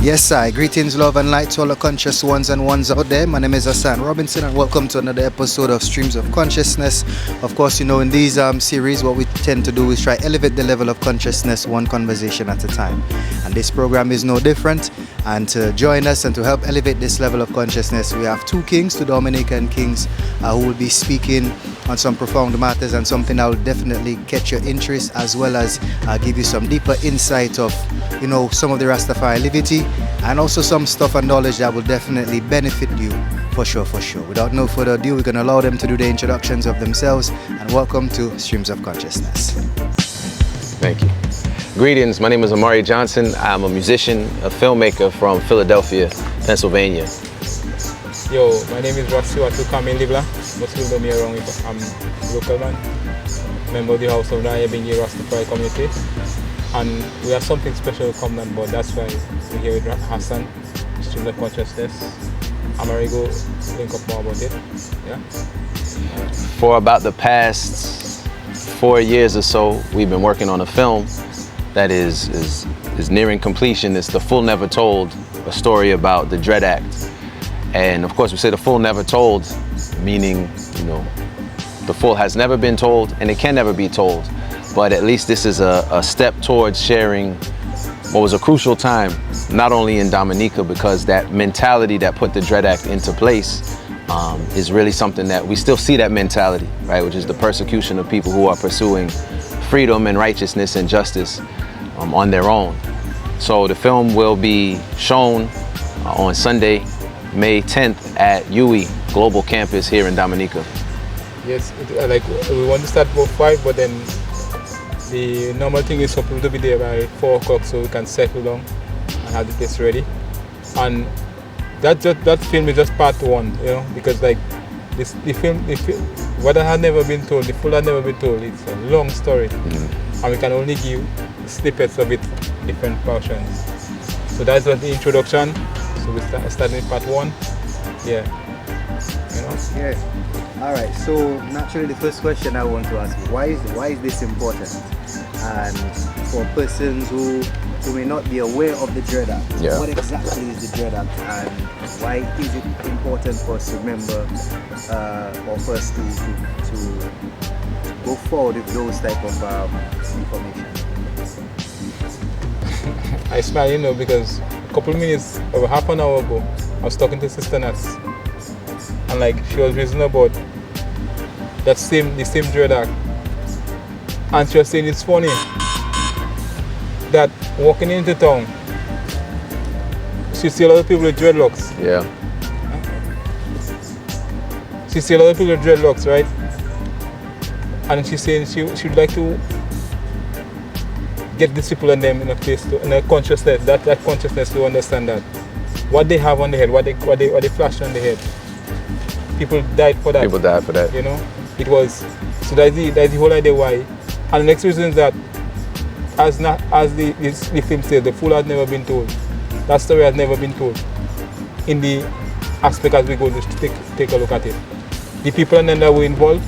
Yes, I. Greetings, love, and light to all the conscious ones and ones out there. My name is Hassan Robinson, and welcome to another episode of Streams of Consciousness. Of course, in these series, what we tend to do is try elevate the level of consciousness one conversation at a time. And this program is no different. And to join us and to help elevate this level of consciousness, we have two kings, two Dominican kings, who will be speaking on some profound matters and something that will definitely catch your interest, as well as give you some deeper insight of, some of the Rastafari liberty, and also some stuff and knowledge that will definitely benefit you for sure. Without no further ado, we're going to allow them to do the introductions of themselves, and welcome to Streams of Consciousness. Thank you. Greetings, my name is Amari Johnson. I'm a musician, a filmmaker from Philadelphia, Pennsylvania. Yo, my name is Siwatu, Libla. Most people know me around it. I'm a local man, member of the House of Nayabingi Rastafari community. And we have something special coming on board. That's why we're here with Hassan, Streams of Consciousness. Amari, go link up more about it. Yeah. For about the past 4 years or so, we've been working on a film that is nearing completion. It's The Full Never Told, a story about the Dread Act. And of course we say the full never told, meaning, the full has never been told and it can never be told. But at least this is a step towards sharing what was a crucial time, not only in Dominica, because that mentality that put the Dread Act into place is really something that we still see, that mentality, right? Which is the persecution of people who are pursuing freedom and righteousness and justice on their own. So the film will be shown on Sunday, May 10th at UE Global Campus here in Dominica. Yes, we want to start about 5, but then the normal thing is for people to be there by 4 o'clock so we can settle down and have the place ready. And that film is just part 1, because the film, what had never been told, the full had never been told. It's a long story, and we can only give snippets of it, different portions. So that's what the introduction. So we starting with part 1. Yeah. Yes. All right. So naturally, the first question I want to ask you: why is this important? And for persons who may not be aware of the Dread Act, what exactly is the Dread Act, and why is it important for us to remember, or for us to go forward with those type of information? I smile, because a couple of minutes, over half an hour ago, I was talking to Sister Nats, and she was reasoning about the same Dread Act, and she was saying it's funny that walking into town, she see a lot of people with dreadlocks. Yeah. She see a lot of people with dreadlocks, right? And she's saying she'd like to get these people and them in a place, in a consciousness, that consciousness to understand that what they have on the head, what they flash on the head, people died for that. People died for that. It was, so that's the whole idea why. And the next reason is that, as the film says, the full has never been told. That story has never been told in the aspect as we go to take a look at it. The people and them that were involved,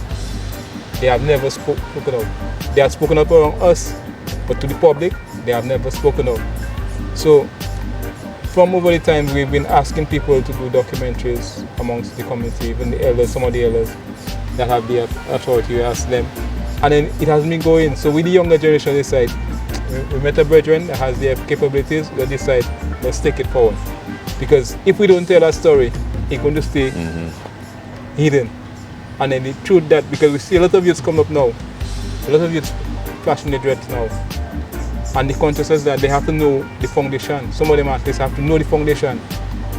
they have never spoken out. They have spoken up around us, but to the public, they have never spoken out. So, from over the time, we've been asking people to do documentaries amongst the community, even the elders, some of the elders that have the authority, we ask them. And then it has been going. So with the younger generation, they decide, we met a brethren that has their capabilities, they decide, let's take it forward. Because if we don't tell that story, it's going to stay hidden. And then the truth that, because we see a lot of youths come up now, a lot of youths flashing the dreads now. And the consciousness that they have to know the foundation. Some of them artists have to know the foundation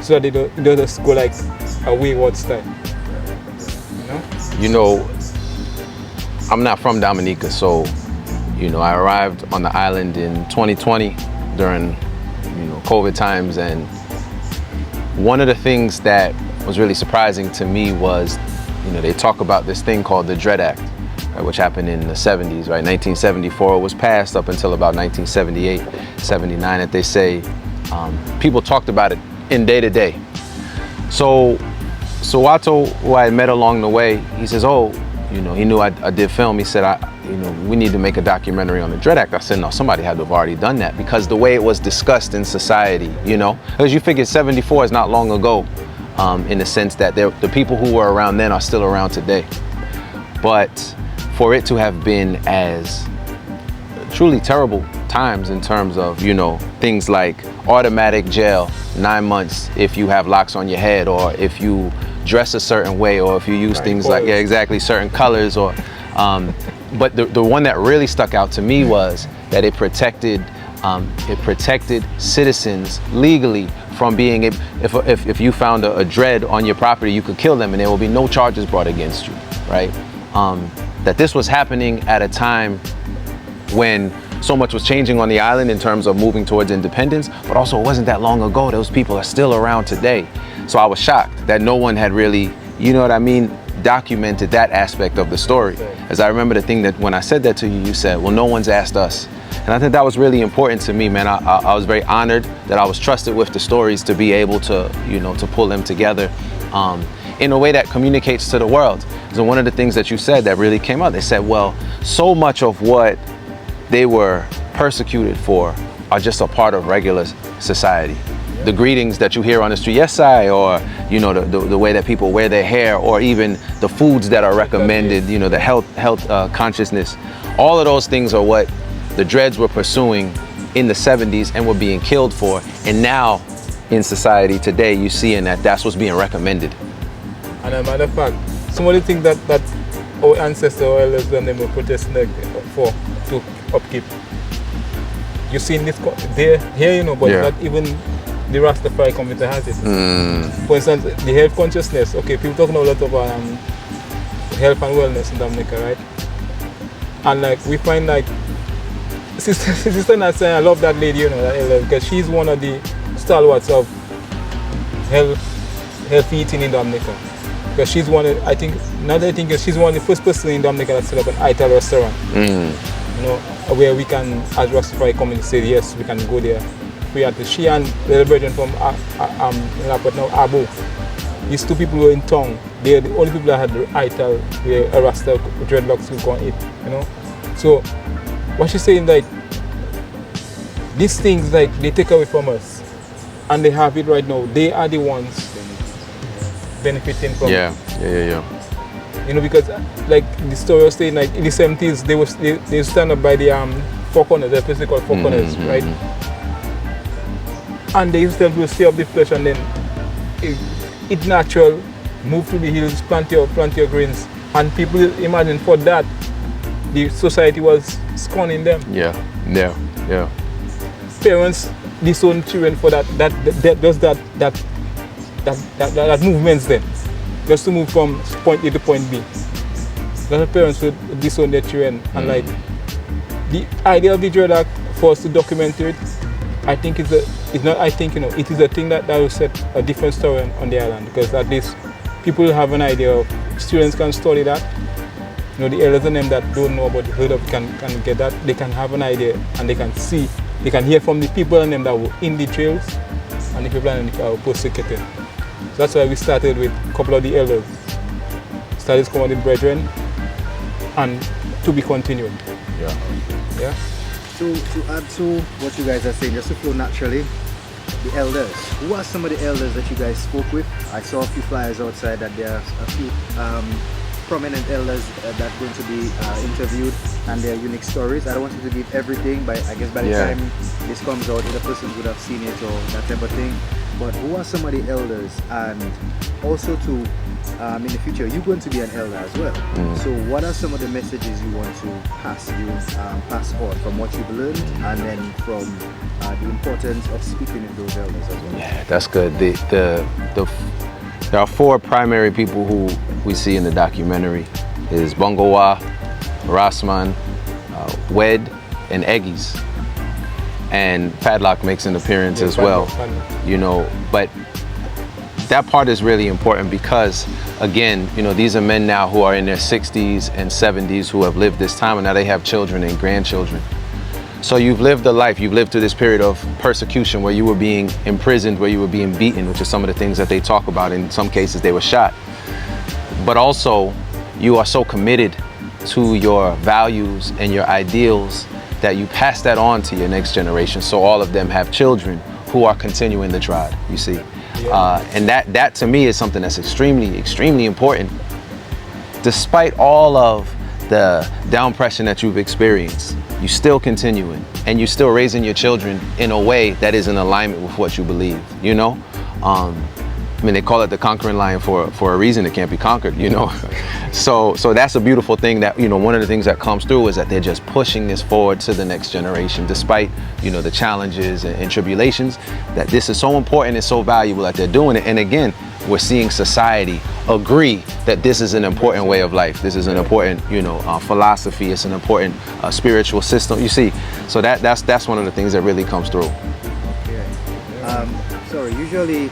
so that they don't just go like a wayward style. I'm not from Dominica, so I arrived on the island in 2020 during COVID times, and one of the things that was really surprising to me was they talk about this thing called the Dread Act, right, which happened in the 70s, right? 1974 it was passed up until about 1978, 79 that they say. People talked about it in day to day. So Siwatu, who I met along the way, he says, oh, he knew I did film. He said, we need to make a documentary on the Dread Act. I said, no, somebody had to have already done that, because the way it was discussed in society, because you figure 74 is not long ago, in the sense that the people who were around then are still around today. But for it to have been as truly terrible times in terms of, things like automatic jail, 9 months if you have locks on your head, or if you dress a certain way, or if you use things like, certain colors, or but the one that really stuck out to me was that it protected citizens legally from being, if you found a dread on your property, you could kill them and there will be no charges brought against you, right? That this was happening at a time when so much was changing on the island in terms of moving towards independence, but also it wasn't that long ago. Those people are still around today. So I was shocked that no one had really, documented that aspect of the story. As I remember the thing that when I said that to you, you said, well, no one's asked us. And I think that was really important to me, man. I was very honored that I was trusted with the stories to be able to, to pull them together in a way that communicates to the world. So one of the things that you said that really came out, they said, well, so much of what they were persecuted for are just a part of regular society. The greetings that you hear on the street, yes I, or the way that people wear their hair, or even the foods that are recommended, the health consciousness, all of those things are what the Dreads were pursuing in the 70s and were being killed for. And now in society today, you're seeing that that's what's being recommended. And as a matter of fact, some of the things that our ancestors or elders when they were protesting for to upkeep, you see in this here, but not even the Rastafari community has it. For instance, the health consciousness. Okay, people talking a lot about health and wellness in Dominica, right? And like we find like Sister Nathan, I love that lady, that elder, because she's one of the stalwarts of healthy eating in Dominica. Because she's she's one of the first person in Dominica that set up an ITAL restaurant. Where we can, as Rastafari community, say yes, we can go there. She and the little brethren from Abu, these two people were in town. They're the only people that had the ITAL, the Rasta dreadlocks who go and eat, So what she's saying, like, these things, like, they take away from us, and they have it right now. They are the ones benefiting from it. Because like the story was saying, like in the 70s, they stand up by the four corners, the place they call four corners, right? And they used to stay up the flesh, and then it natural, move to the hills, plant your grains, and people imagine for that the society was scorning them. Parents disown children for that movements then, just to move from point A to point B. A lot of parents would disown their children, and like the idea of the Dread Act for us to document it, I think it is a thing that will set a different story on the island, because at least people will have an idea of, students can study that, the elders and them that don't know about the herd of can get that, they can have an idea, and they can see, they can hear from the people and them that were in the trails and the people that were persecuted. So that's why we started with a couple of the elders, started to come with the brethren, and to be continued. Yeah. So to add to what you guys are saying, just to flow naturally, the elders. Who are some of the elders that you guys spoke with? I saw a few flyers outside that there are a few prominent elders that are going to be interviewed, and their unique stories. I don't want you to give everything, but I guess by the time this comes out, other persons would have seen it or that type of thing. But who are some of the elders? And also to, in the future, you're going to be an elder as well. So what are some of the messages you want to pass on from what you've learned, and then from the importance of speaking with those elders as well? Yeah, that's good. There are four primary people who we see in the documentary. Is Bongowa, Rasman, Wed, and Eggies. And Padlock makes an appearance as well. But that part is really important because, again, these are men now who are in their 60s and 70s who have lived this time, and now they have children and grandchildren. So you've lived a life, you've lived through this period of persecution where you were being imprisoned, where you were being beaten, which is some of the things that they talk about. In some cases, they were shot. But also, you are so committed to your values and your ideals that you pass that on to your next generation, so all of them have children who are continuing the tribe, you see. And that to me is something that's extremely important. Despite all of the downpression that you've experienced, you still continuing, and you're still raising your children in a way that is in alignment with what you believe, you know? I mean, they call it the conquering lion for a reason. It can't be conquered, you know? So that's a beautiful thing that, you know, one of the things that comes through is that they're just pushing this forward to the next generation, despite, you know, the challenges and tribulations, that this is so important and so valuable that they're doing it. And again, we're seeing society agree that this is an important way of life. This is an important, you know, philosophy. It's an important spiritual system, you see. So that's one of the things that really comes through. Okay. Sorry, usually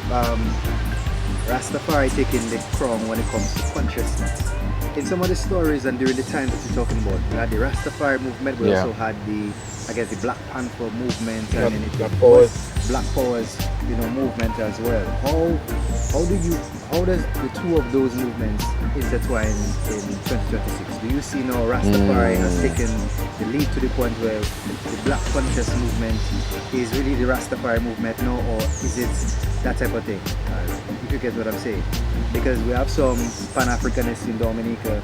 Rastafari taking the crown when it comes to consciousness. In some of the stories and during the times that you're talking about, we had the Rastafari movement, we also had the, I guess, the Black Panther movement, and then Black Powers, you know, movement as well. How does the two of those movements intertwine in 2026? Do you see now Rastafari has taken the lead to the point where the Black Conscious movement is really the Rastafari movement now, or is it that type of thing? If you get what I'm saying. Because we have some Pan-Africanists in Dominica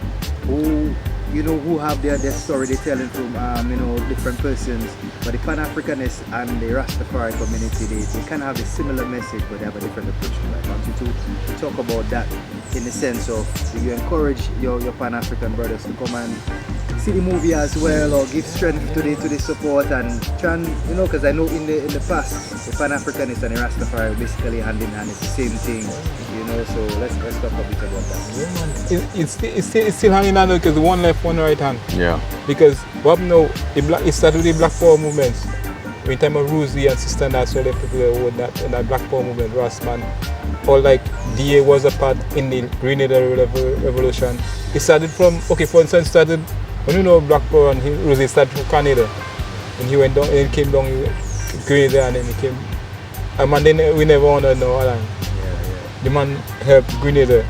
who, you know, who have their story they're telling from, you know, different persons. But the Pan-Africanists and the Rastafari community, they kind of have a similar message, but they have a different approach to life. I want you to talk about that in the sense of, do you encourage your Pan-African brothers to come and see the movie as well, or give strength to the support and try and, you know, because I know in the past the Pan-Africanists and the Rastafari are basically hand in hand. It's the same thing, you know. So let's talk a bit about that. It's still hanging on because one left, one right hand. Yeah. Because what now, it started with the Black Power movements. In time of Rosie and Sister Nats, all the people that in that Black Power movement, Rastman, or like DA was a part in the Grenada Revolution. It started from, okay, for instance, started when you know Black Power and Rosie started from Canada, and he went down, and he came down Grenada, and then he came. And then we never wanted to know Alan. The man helped Grenada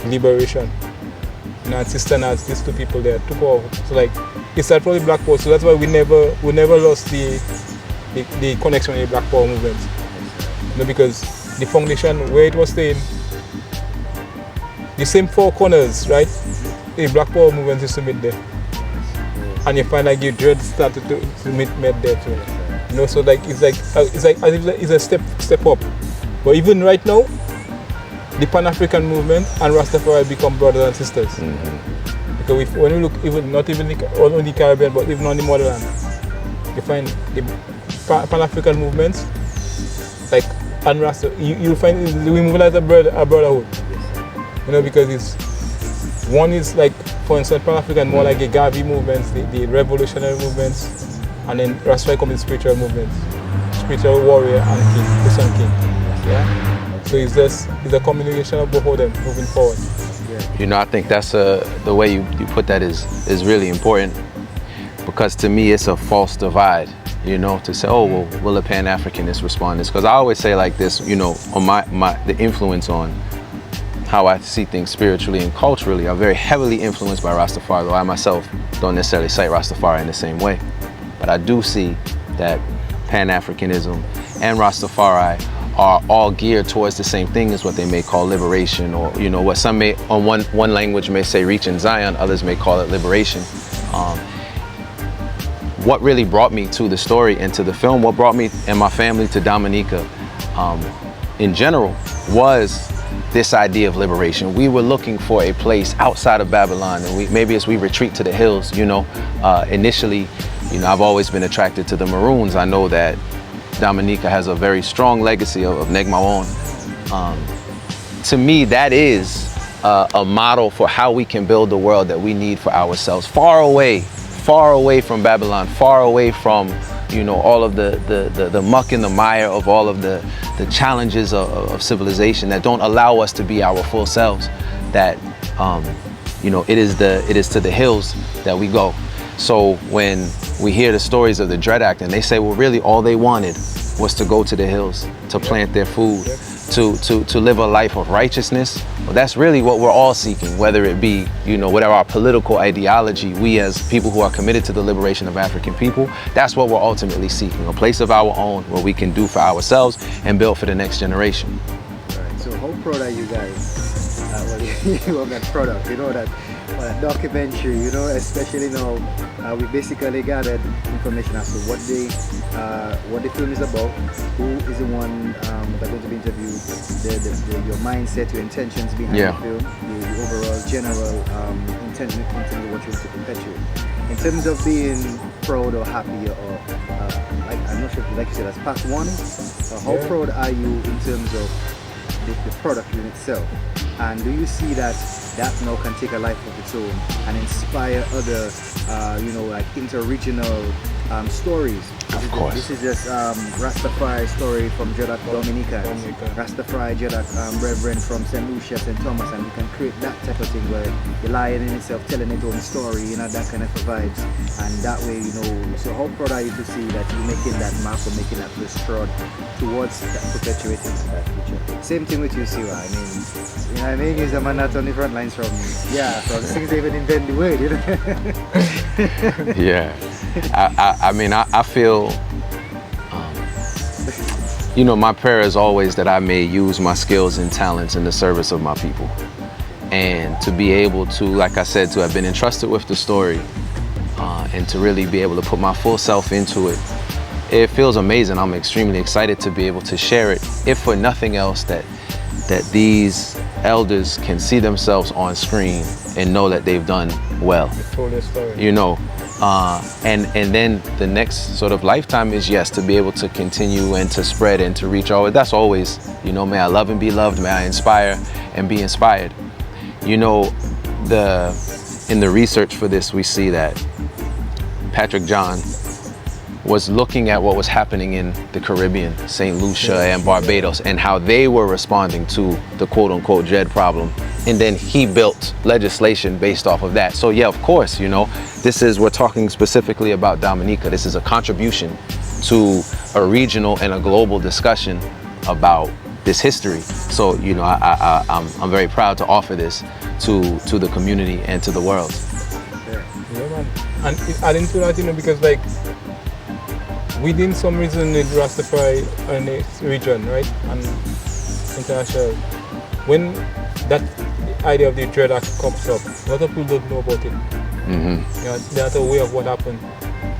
liberation. And Sister Nats, these two people there took over. So like it started from the Black Power, so that's why we never lost the connection with the Black Power movement. You know, because the foundation where it was staying, the same four corners, right? The Black Power movement used to meet there. And you find like your dread started to meet there too. You know, so like it's a step up. But even right now, the Pan-African movement and Rastafari become brothers and sisters. Because when you look, even not even on the Caribbean, but even on the motherland, you find the Pan-African movements, like, and Rasta, you'll find we move as a brotherhood. You know, because one is like, for instance, Pan-African more like the Gavi movements, the revolutionary movements, and then Rastafari comes in spiritual movements, spiritual warrior and king, Christian king. Yeah. So it's a combination of both of them moving forward. You know, I think that's the way you put that is really important, because to me it's a false divide, you know, to say, oh, well, will a Pan-Africanist respond this? Because I always say like this, you know, on the influence on how I see things spiritually and culturally are very heavily influenced by Rastafari, though I myself don't necessarily cite Rastafari in the same way. But I do see that Pan-Africanism and Rastafari are all geared towards the same thing as what they may call liberation, or, you know, what some may, on one language may say reaching Zion, others may call it liberation. What really brought me to the story and to the film, what brought me and my family to Dominica in general, was this idea of liberation. We were looking for a place outside of Babylon, and maybe as we retreat to the hills, you know, initially, you know, I've always been attracted to the Maroons. I know that Dominica has a very strong legacy of Negmawon. To me, that is a model for how we can build the world that we need for ourselves. Far away from Babylon, far away from, you know, all of the muck and the mire of all of the challenges of civilization that don't allow us to be our full selves. That, you know, it is to the hills that we go. So when we hear the stories of the Dread Act, and they say, well, really all they wanted was to go to the hills, to plant their food, to live a life of righteousness, Well, that's really what we're all seeking, whether it be, whatever our political ideology, we as people who are committed to the liberation of African people, that's what we're ultimately seeking, a place of our own where we can do for ourselves and build for the next generation. Right. So how proud are you guys? Of that product, that documentary, especially now we basically gathered information as to what the film is about, who is the one that's going to be interviewed, your mindset, your intentions behind the film, the overall general intention in terms of what you want to perpetuate. In terms of being proud or happy or I'm not sure if like you said that's part one, how proud are you in terms of the product in itself? And do you see that now can take a life of its own and inspire other, inter-regional stories? Of course. This is just Rastafari story from Jodak Dominicans, Rastafari Jodak Reverend from St. Lucia, St. Thomas, and you can create that type of thing where the lion in itself telling its own story, that kind of vibes. And that way, so how proud are you to see that you're making that mark or making that first stride towards perpetuating that future? Same thing with you, Siwa. I mean, he's a man that's on the front lines from the things they even invent the word, Yeah. I feel, my prayer is always that I may use my skills and talents in the service of my people. And to be able to, like I said, to have been entrusted with the story and to really be able to put my full self into it, it feels amazing. I'm extremely excited to be able to share it, if for nothing else, that these elders can see themselves on screen and know that they've done well. Told their story. And then the next sort of lifetime is, yes, to be able to continue and to spread and to reach all. That's always, may I love and be loved, may I inspire and be inspired. In the research for this, we see that Patrick John was looking at what was happening in the Caribbean, St. Lucia and Barbados, and how they were responding to the quote-unquote dread problem. And then he built legislation based off of that. So yeah, of course, we're talking specifically about Dominica. This is a contribution to a regional and a global discussion about this history. So, I'm very proud to offer this to the community and to the world. Yeah, man. And adding to that, because within some reason in Rastafari and its region, right, and international, when that idea of the Dread Act comes up, a lot of people don't know about it. Mm-hmm. They're not aware of what happened.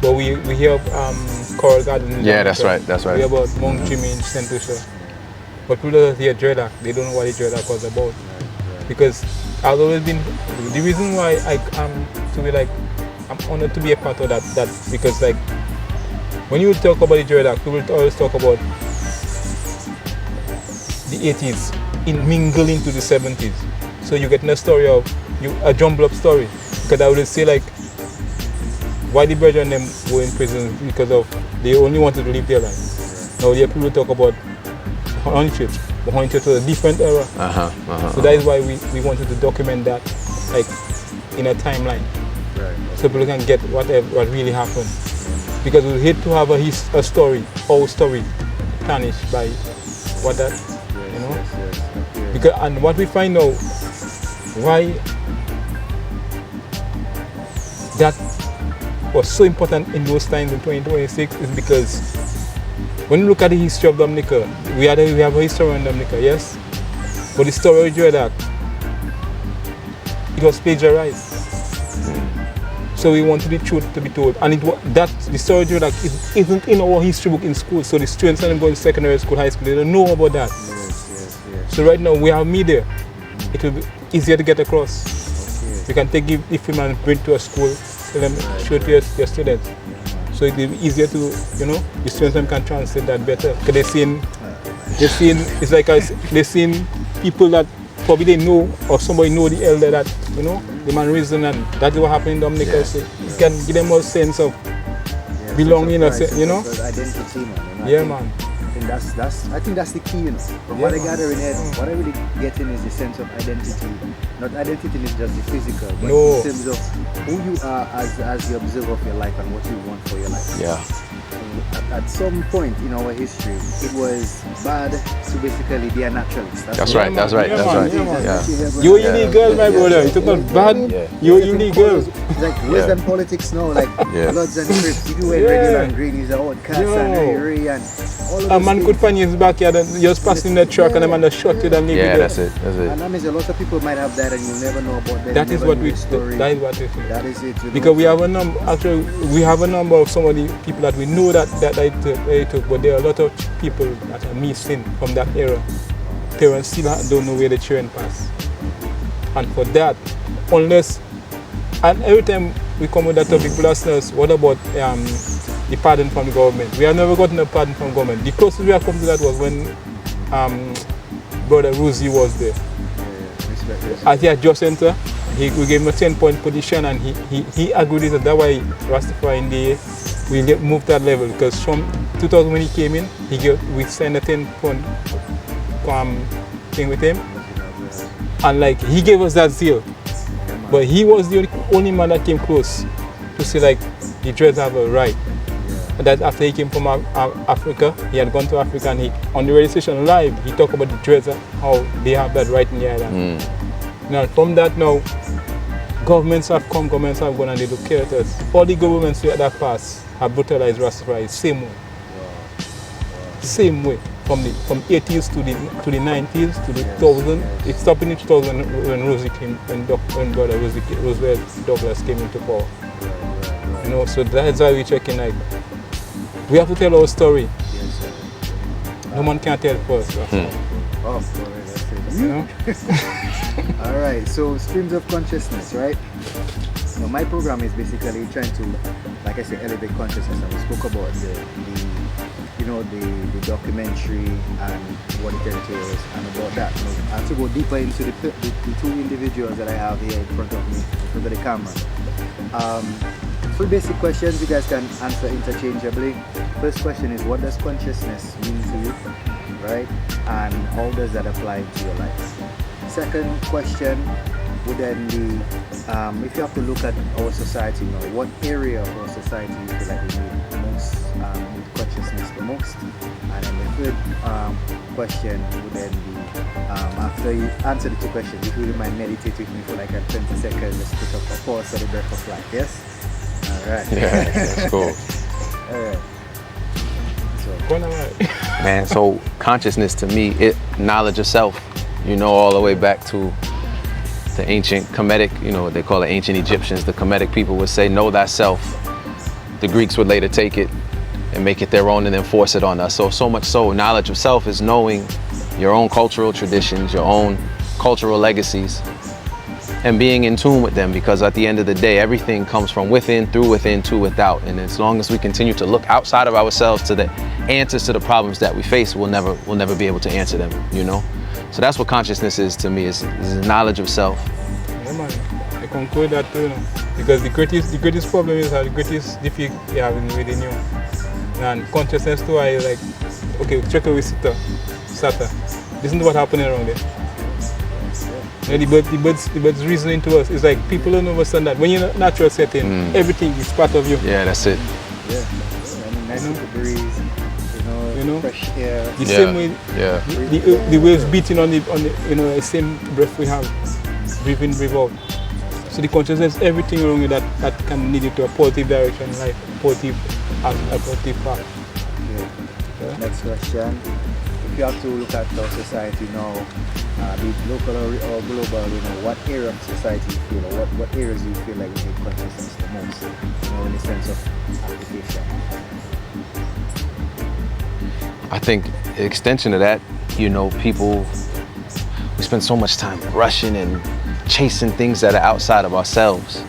But we hear of Coral Garden. Yeah, that's right. We hear about Mount Jimmy in St. Lucia. But people don't hear Dread Act. They don't know what the Dread Act was about. Because I've always been, the reason why I'm honored to be a part of that because when you talk about the Dread Act, people always talk about the 80s mingling to the 70s. So you get a story of a jumble up story. Because I would say why the brethren them were in prison because they only wanted to live their life. Now there people talk about honey chips. The honey chips was a different era. So that is why we wanted to document that in a timeline. Right. So people can get what really happened. Because we hate to have a story, our story, tarnished by what that, Yes. Because, and what we find out, why that was so important in those times in 2026 is because when you look at the history of Dominica, we have a history in Dominica, yes? But the story of Dread Act, it was plagiarized. So we wanted the truth to be told. And the story of Dread Act isn't in our history book in school. So the students that go to secondary school, high school, they don't know about that. Yes. So right now we have media. It will be easier to get across. Okay. You can take the film and bring to a school, tell them, show it to your students. So it will be easier to, the students can translate that better. Because they've seen, they've seen people that probably they know, or somebody know the elder that, the man reason, and that is what happened in Dominica. So it can give them a sense of belonging, Identity, man. Yeah, man. I think that's the key, From what I gather in it, what I really get in is the sense of identity. Not identity is just the physical, but in terms of who you are as the observer of your life and what you want for your life. Yeah. at some point in our history, it was bad to basically be a naturalist. That's right. That's right. That's right. Yeah. You're illegal, my brother. It's not bad. Yeah. You're illegal. It's like Western politics now, like Yeah. Bloods and Crips. If you wear regular and green, he's a outcast and Ray and all of A those man things. could find you in his backyard and just passing the truck and the man just shot you and leave you Yeah, there. that's it. That's And it. that means a lot of people might have that and you'll never know about them. That you is never what know we. the story. That is what it is. That is it. you know. Because we have a number. Actually, we have a number of some of the people that we know that they took, but there are a lot of people that are missing from that era. Parents still don't know where the children pass, and for that, unless and every time we come with that topic, people ask us, what about the pardon from the government? We have never gotten a pardon from government. The closest we have come to that was when Brother Rosie was there. Respect. As he had just entered, we gave him a 10-point position and he agreed with it. That's why Rastafari in the we moved that level, because from 2000 when he came in, we signed a 10-point thing with him, and like he gave us that zeal. But he was the only man that came close to say like the Dreads have a right. And that after he came from Africa, he had gone to Africa and on the radio station live, he talked about the Dreads, how they have that right in the island. Now from that now, governments have come, governments have gone and they don't care at us. All the governments that pass have brutalized Rastafari, same way. Same way. From 80s to the 90s to the 2000s. It stopped in the 2000 when Rosie came, when Brother Roosevelt Douglas came into power. You know, so that's why we're checking like we have to tell our story. No man can tell it first. Oh, that's it. You know? All right, so streams of consciousness, right? Now my program is basically trying to, like I said, elevate consciousness, and we spoke about the documentary and what it entails and about that. Now, I have to go deeper into the two individuals that I have here in front of me, in front of the camera. Three basic questions you guys can answer interchangeably. First question is, what does consciousness mean to you, right? And how does that apply to your life? Second question would then be, if you have to look at our society now, what area of our society you feel like we need most, with consciousness the most? And then the third question would then be, after you answer the two questions, if you wouldn't mind meditate with me for like 20 seconds, let's put up a pause for the breath of life, yes? All right. Yeah, that's cool. All right. Man, so consciousness to me, knowledge of self, all the way back to the ancient Kemetic, what they call it, ancient Egyptians. The Kemetic people would say, know thyself. The Greeks would later take it and make it their own and then force it on us. So much so, knowledge of self is knowing your own cultural traditions, your own cultural legacies, and being in tune with them, because at the end of the day, everything comes from within, through within, to without. And as long as we continue to look outside of ourselves to the answers to the problems that we face, we'll never be able to answer them, So that's what consciousness is to me, is knowledge of self. Yeah, man. I concur that too, because the greatest problem is the greatest defeat you have within you. And consciousness too, I like, okay, check out with Sata. Listen to what's happening around there. The birds reasoning to us. It's like people don't understand that when you're in a natural setting, everything is part of you. Yeah, that's it. Yeah. I mean, nice with the breeze, fresh air. The same way, the waves beating on the same breath we have, breathe in, breathe out. So the consciousness, everything around you that can lead you to a positive direction in life, a positive path. Yeah. Next question. If you have to look at our society now, be it local or global, what area of society you feel, or what areas do you feel like we need consciousness the most, in the sense of application? I think the extension of that, people, we spend so much time rushing and chasing things that are outside of ourselves.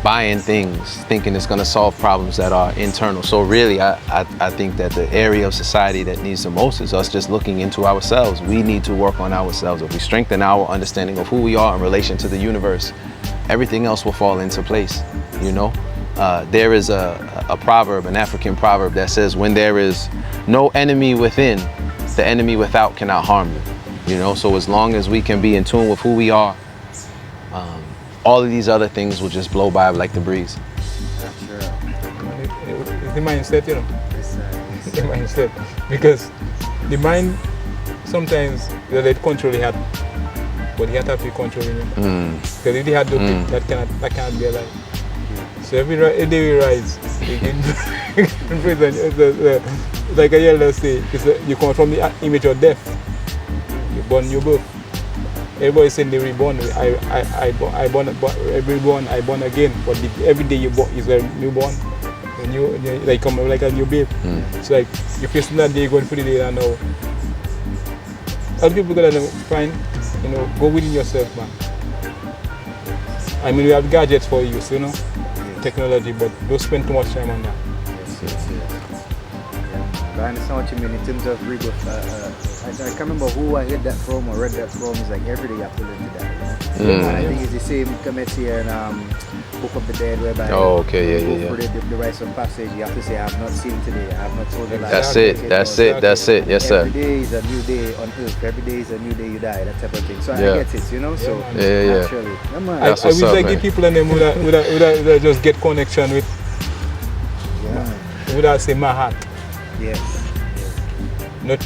Buying things, thinking it's gonna solve problems that are internal. So really, I think that the area of society that needs the most is us just looking into ourselves. We need to work on ourselves. If we strengthen our understanding of who we are in relation to the universe, everything else will fall into place, There is a proverb, an African proverb that says, when there is no enemy within, the enemy without cannot harm you. So as long as we can be in tune with who we are, all of these other things will just blow by like the breeze. Sure. the mindset, you know. Yes, sir. The mindset. Because the mind sometimes they let control the heart, but the heart have to be controlling you. Because if the heart don't think, that cannot be alive. So every day we rise, we can like I elder say, you come from the image of death. You born new birth. Everybody saying they reborn. I born again. But every day you born is a newborn. A new, like come like a new babe. So like you face that day going through the day and now. Other people gotta find, go within yourself, man. I mean, we have gadgets for use, technology, but don't spend too much time on that. Yes. Yeah. But I understand what you mean in terms of rebirth. I can't remember who I heard that from or read that from. It's like every day you have to live to die. And I think it's the same committee and Book of the Dead, whereby the rites of passage, you have to say, I have not seen today, I have not told the lie. That's it. Yes, sir. Every day is a new day on earth. Every day is a new day you die, that type of thing. So I get it, So naturally. I wish like the people and them would just get connection with, would I say my heart. Yes. Not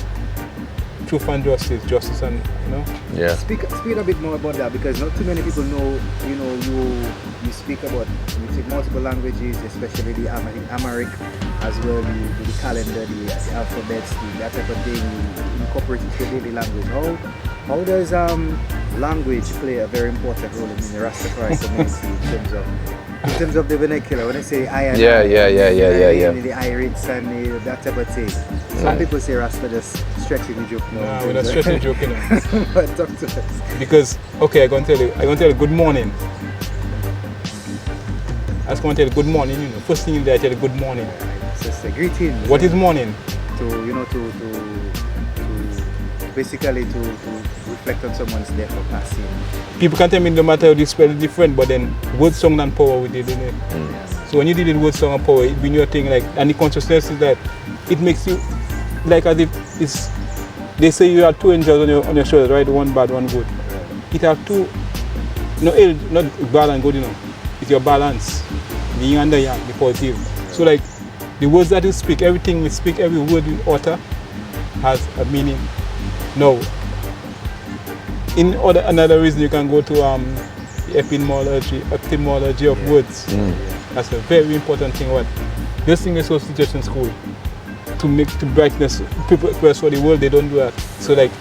truth and justice and, Yeah. Speak a bit more about that, because not too many people know, you speak about, you take multiple languages, especially the Amaric, as well, the calendar, the alphabets, that type of thing, you incorporate into your daily language. How does language play a very important role in the Rastafari community in terms of the vernacular? When I say I and the Irish and that type of thing. Some people say Rasta just stretching the joke. No, we're not stretching the joke, But talk to us. Because, okay, I'm going to tell you good morning. I was going to tell you good morning, First thing I tell you good morning. It's a greeting. What is morning? To basically to reflect on someone's death or passing. People can tell me no matter how you spell it different, but then word song and power we did in it. So when you did the word song and power, it bring your thing like, and the consciousness is that it makes you like as if it's, they say you have two angels on your shoulders, right? One bad, one good. It have two, not bad and good, It's your balance, the yin and the yang, the positive. So like the words that you speak, everything we speak, every word we utter has a meaning. No. Another reason you can go to the etymology of words. That's a very important thing. This thing is so teachers in school to brightness people express for the world. They don't do that. So like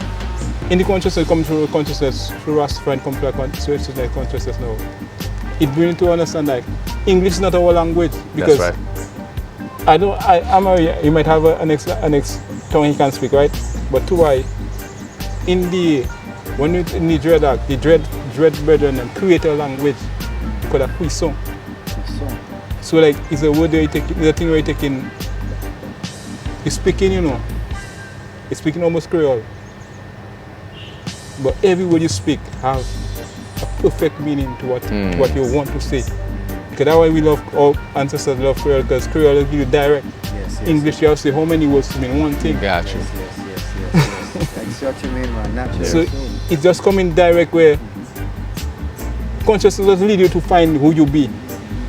in the consciousness, come through consciousness through Rastafari and come to like consciousness now. It brings to understand like English is not our language, because that's right. Amari, you might have an next tongue he can speak, right? But to why in the dread brethren and create a language called a puissant. So like it's a word where you take, it's a thing where you take in, you're speaking, you're speaking almost Creole. But every word you speak has a perfect meaning to what you want to say. Because that's why we love, our ancestors love Creole, because Creole will give you direct. Yes. English, you have to say how many words to mean one thing. Got you. Yes. That's what you mean, man. Naturally. So it's just coming direct where consciousness doesn't lead you to find who you be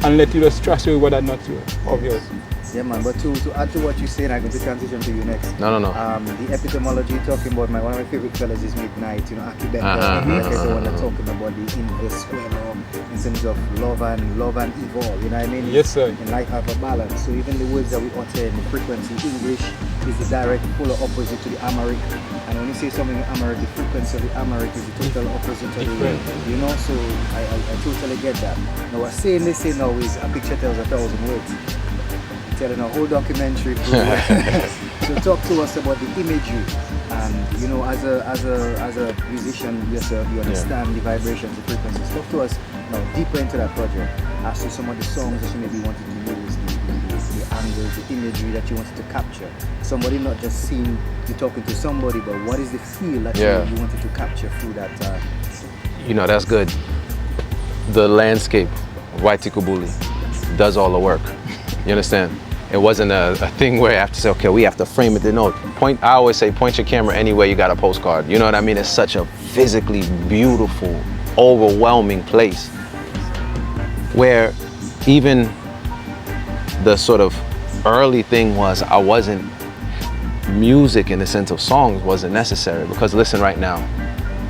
and let you just trust you with what are not of yours. Yeah, man, but to add to what you said, I'm going to transition to you next. No. The etymology you're talking about, one of my favorite fellas is Midnight, Akibeka, is the one that's talking about the inverse square law in terms of love and evil, you know what I mean? Yes, sir. In life have a balance. So even the words that we utter in the frequency, English is the direct polar opposite to the Amaric. And when you say something in Amaric, the frequency of the Amaric is the total opposite to the, so I totally get that. Now, what saying this now is a picture tells 1,000 words. Telling a whole documentary. So talk to us about the imagery, and as a musician yourself, you understand the vibrations, the frequencies. Talk to us now deeper into that project as to some of the songs that you maybe wanted to use, the angles, the imagery that you wanted to capture. Somebody not just seeing you talking to somebody, but what is the feel that you wanted to capture through that? That's good. The landscape, Waitikubuli, does all the work. You understand? It wasn't a thing where I have to say, okay, we have to frame it. No, I always say, point your camera anywhere you got a postcard. You know what I mean? It's such a physically beautiful, overwhelming place where even the sort of early thing was I wasn't, music in the sense of songs wasn't necessary, because listen right now,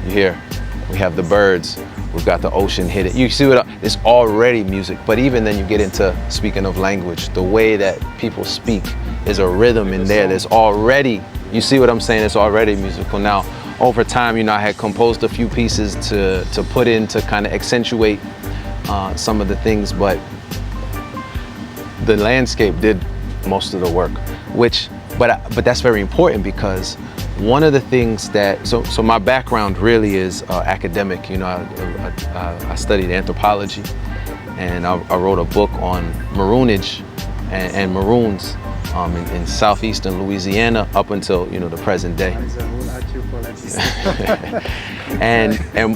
you hear, we have the birds, we've got the ocean hidden. You see what, it's already music. But even then you get into, speaking of language, the way that people speak is a rhythm in there. There's already, you see what I'm saying? It's already musical. Now, over time, you know, I had composed a few pieces to put in to kind of accentuate some of the things, but the landscape did most of the work, but that's very important, because one of the things that, so my background really is academic. You know, I studied anthropology, and I wrote a book on maroonage and maroons in southeastern Louisiana up until, you know, the present day.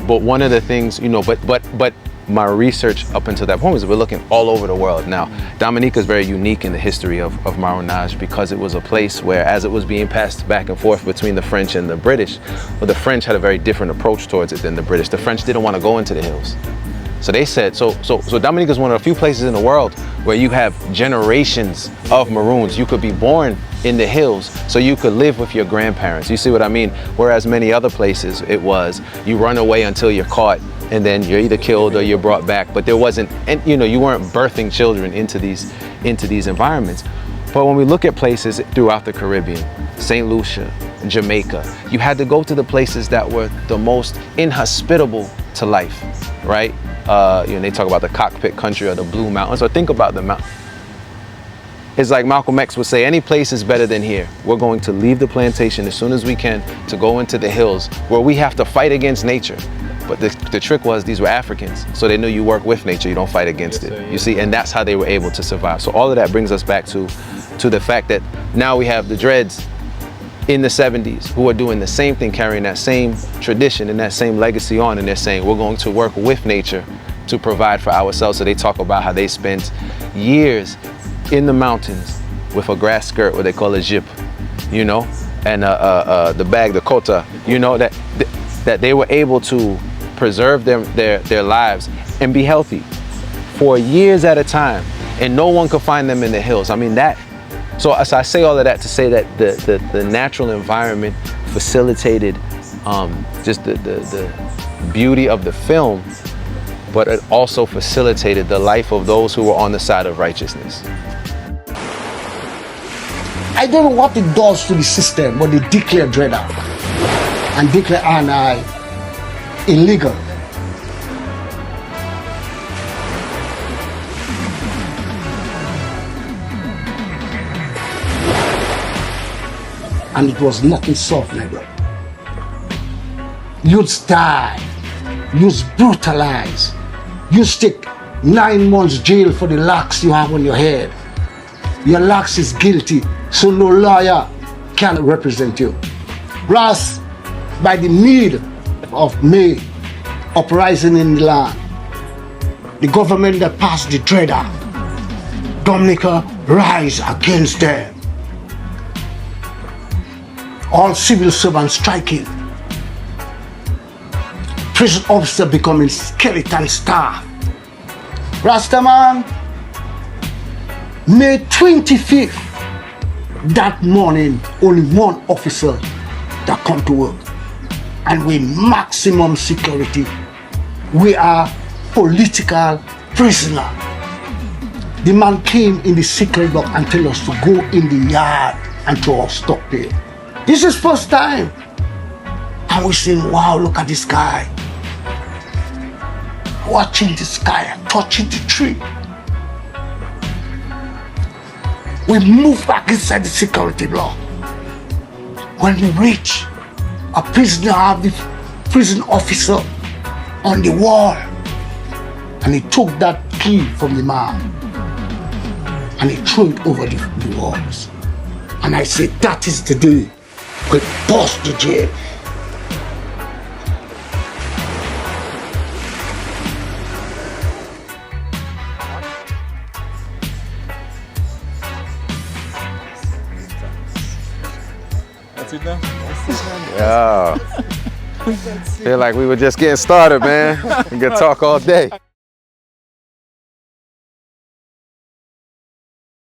But one of the things, you know, but my research up until that point was we're looking all over the world. Now, Dominica is very unique in the history of Marronage, because it was a place where, as it was being passed back and forth between the French and the British, well, the French had a very different approach towards it than the British. The French didn't want to go into the hills. So they said, so Dominica is one of the few places in the world where you have generations of maroons. You could be born in the hills, so you could live with your grandparents. You see what I mean? Whereas many other places, it was, you run away until you're caught, and then you're either killed or you're brought back. But there wasn't, and you know, you weren't birthing children into these environments. But when we look at places throughout the Caribbean, St. Lucia, Jamaica, you had to go to the places that were the most inhospitable to life, right? You know, they talk about the cockpit country or the Blue Mountains, or think about the mountain. It's like Malcolm X would say, any place is better than here. We're going to leave the plantation as soon as we can to go into the hills where we have to fight against nature. But the trick was, these were Africans, so they knew you work with nature, you don't fight against it. You see, and that's how they were able to survive. So all of that brings us back to the fact that now we have the Dreads in the 70s who are doing the same thing, carrying that same tradition and that same legacy on, and they're saying we're going to work with nature to provide for ourselves. So they talk about how they spent years in the mountains with a grass skirt, what they call a jip, you know, and the bag, the kota, you know, that they were able to preserve their lives and be healthy for years at a time, and no one could find them in the hills. I mean, so I say all of that to say that the natural environment facilitated just the beauty of the film, but it also facilitated the life of those who were on the side of righteousness. I don't know what it does to the system, but they declare dread out and declare RNI illegal. And it was nothing soft, nigga. Youths die, youths brutalized, you take 9 months jail for the locks you have on your head. Your locks is guilty, so no lawyer can represent you. Plus, by the need of May uprising in the land, the government that passed the Dread Act, Dominica rise against them. All civil servants striking, prison officer becoming skeleton staff. Rastaman, May 25th, that morning, only one officer that come to work. And with maximum security, we are political prisoner. The man came in the secret box and tell us to go in the yard and throw our stock there. This is first time. And we saying, wow, look at this guy. Watching the sky and touching the tree. We move back inside the security block. When we reach, a prisoner have the prison officer on the wall. And he took that key from the man and he threw it over the walls. And I said, that is the day we bust the jail. That's it now? Yeah. Feel like we were just getting started, man. We could talk all day.